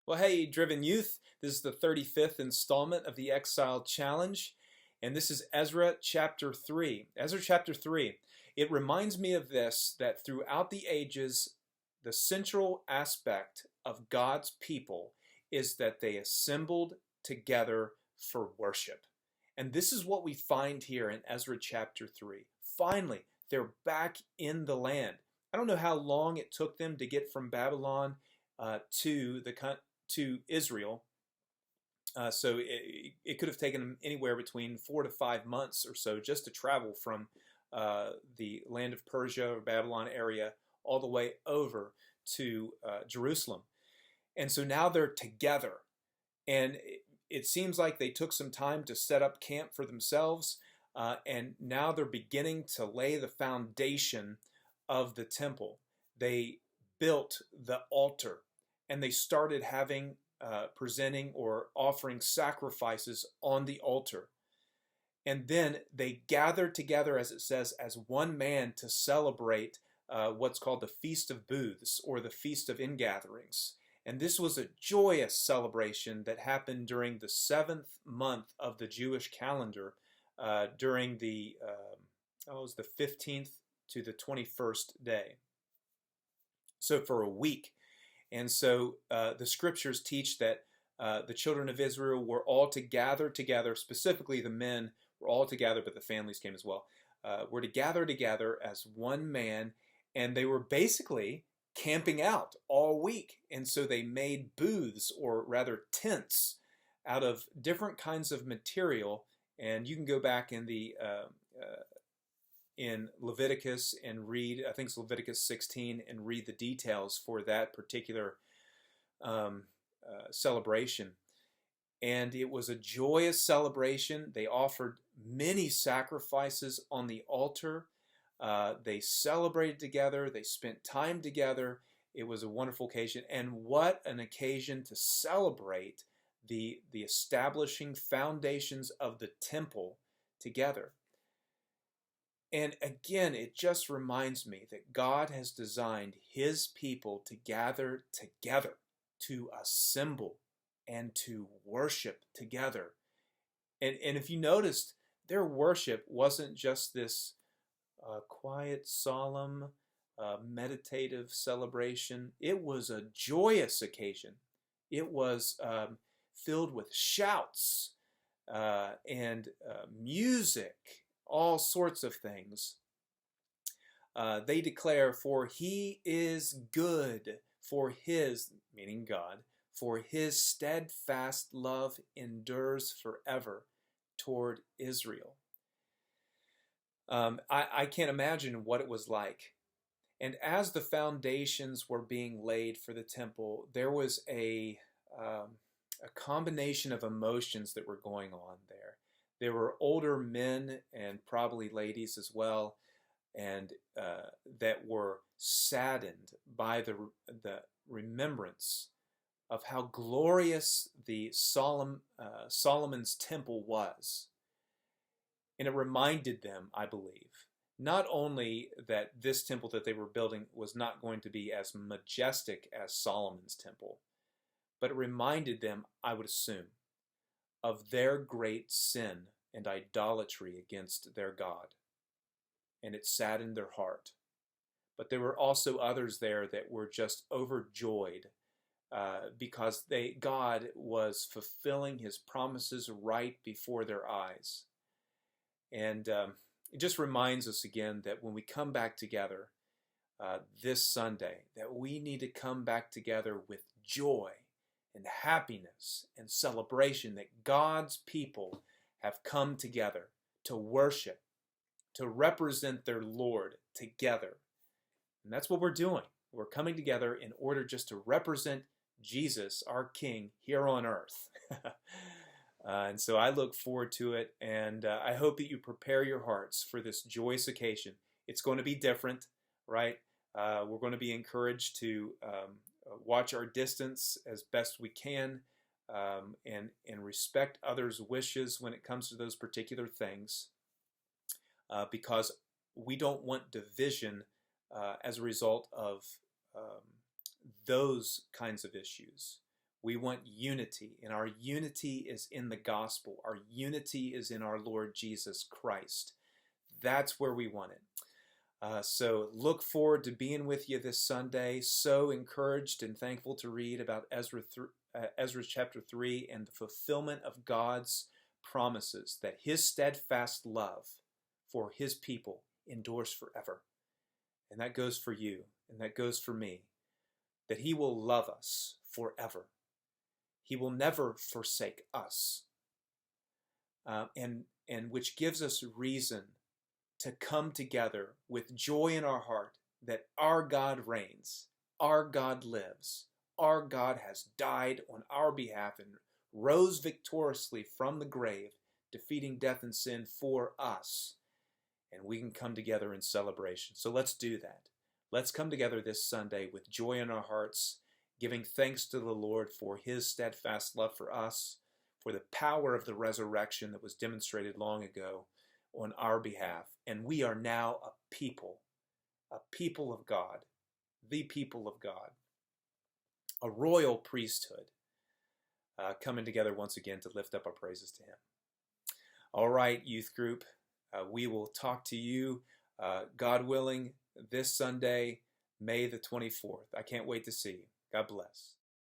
Well, hey, Driven Youth, this is the 35th installment of the Exile Challenge, and this is Ezra chapter 3. Ezra chapter 3. It reminds me of this, that throughout the ages, the central aspect of God's people is that they assembled together for worship. And this is what we find here in Ezra chapter 3. Finally, they're back in the land. I don't know how long it took them to get from Babylon to Israel. So it could have taken them anywhere between 4 to 5 months or so just to travel from the land of Persia or Babylon area all the way over to Jerusalem. And so now they're together. And it seems like they took some time to set up camp for themselves. And now they're beginning to lay the foundation of the temple. They built the altar, and they started having presenting or offering sacrifices on the altar. And then they gathered together, as it says, as one man to celebrate what's called the Feast of Booths, or the Feast of Ingatherings. And this was a joyous celebration that happened during the 7th month of the Jewish calendar, during the 15th to the 21st day. So for a week. And so the scriptures teach that the children of Israel were all to gather together, specifically the men were all together, but the families came as well, were to gather together as one man, and they were basically camping out all week. And so they made booths, or rather tents, out of different kinds of material. And you can go back in the in Leviticus and read, I think it's Leviticus 16, and read the details for that particular celebration. And it was a joyous celebration. They offered many sacrifices on the altar. They celebrated together. They spent time together. It was a wonderful occasion. And what an occasion to celebrate the establishing foundations of the temple together. And again, it just reminds me that God has designed His people to gather together, to assemble, and to worship together. And if you noticed, their worship wasn't just this quiet, solemn, meditative celebration. It was a joyous occasion. It was filled with shouts and music, all sorts of things. They declare, "For He is good, for His," meaning God, "for His steadfast love endures forever toward Israel." I can't imagine what it was like. And as the foundations were being laid for the temple, there was a combination of emotions that were going on there. There were older men, and probably ladies as well, and that were saddened by the remembrance of how glorious the Solomon's temple was. And it reminded them, I believe, not only that this temple that they were building was not going to be as majestic as Solomon's temple, but it reminded them, I would assume, of their great sin and idolatry against their God. And it saddened their heart. But there were also others there that were just overjoyed because God was fulfilling His promises right before their eyes. And it just reminds us again that when we come back together this Sunday, that we need to come back together with joy and happiness and celebration, that God's people have come together to worship, to represent their Lord together. And that's what we're doing. We're coming together in order just to represent Jesus, our King, here on earth. And so I look forward to it, and I hope that you prepare your hearts for this joyous occasion. It's going to be different, right? We're going to be encouraged to watch our distance as best we can, and respect others' wishes when it comes to those particular things, because we don't want division as a result of those kinds of issues. We want unity, and our unity is in the gospel. Our unity is in our Lord Jesus Christ. That's where we want it. So look forward to being with you this Sunday. So encouraged and thankful to read about Ezra chapter 3 and the fulfillment of God's promises, that his steadfast love for his people endures forever. And that goes for you, and that goes for me, that he will love us forever. He will never forsake us, and which gives us reason to come together with joy in our heart that our God reigns, our God lives, our God has died on our behalf and rose victoriously from the grave, defeating death and sin for us. And we can come together in celebration. So let's do that. Let's come together this Sunday with joy in our hearts, giving thanks to the Lord for his steadfast love for us, for the power of the resurrection that was demonstrated long ago on our behalf. And we are now a people of God, the people of God, a royal priesthood, coming together once again to lift up our praises to him. All right, youth group, we will talk to you, God willing, this Sunday, May the 24th. I can't wait to see you. God bless.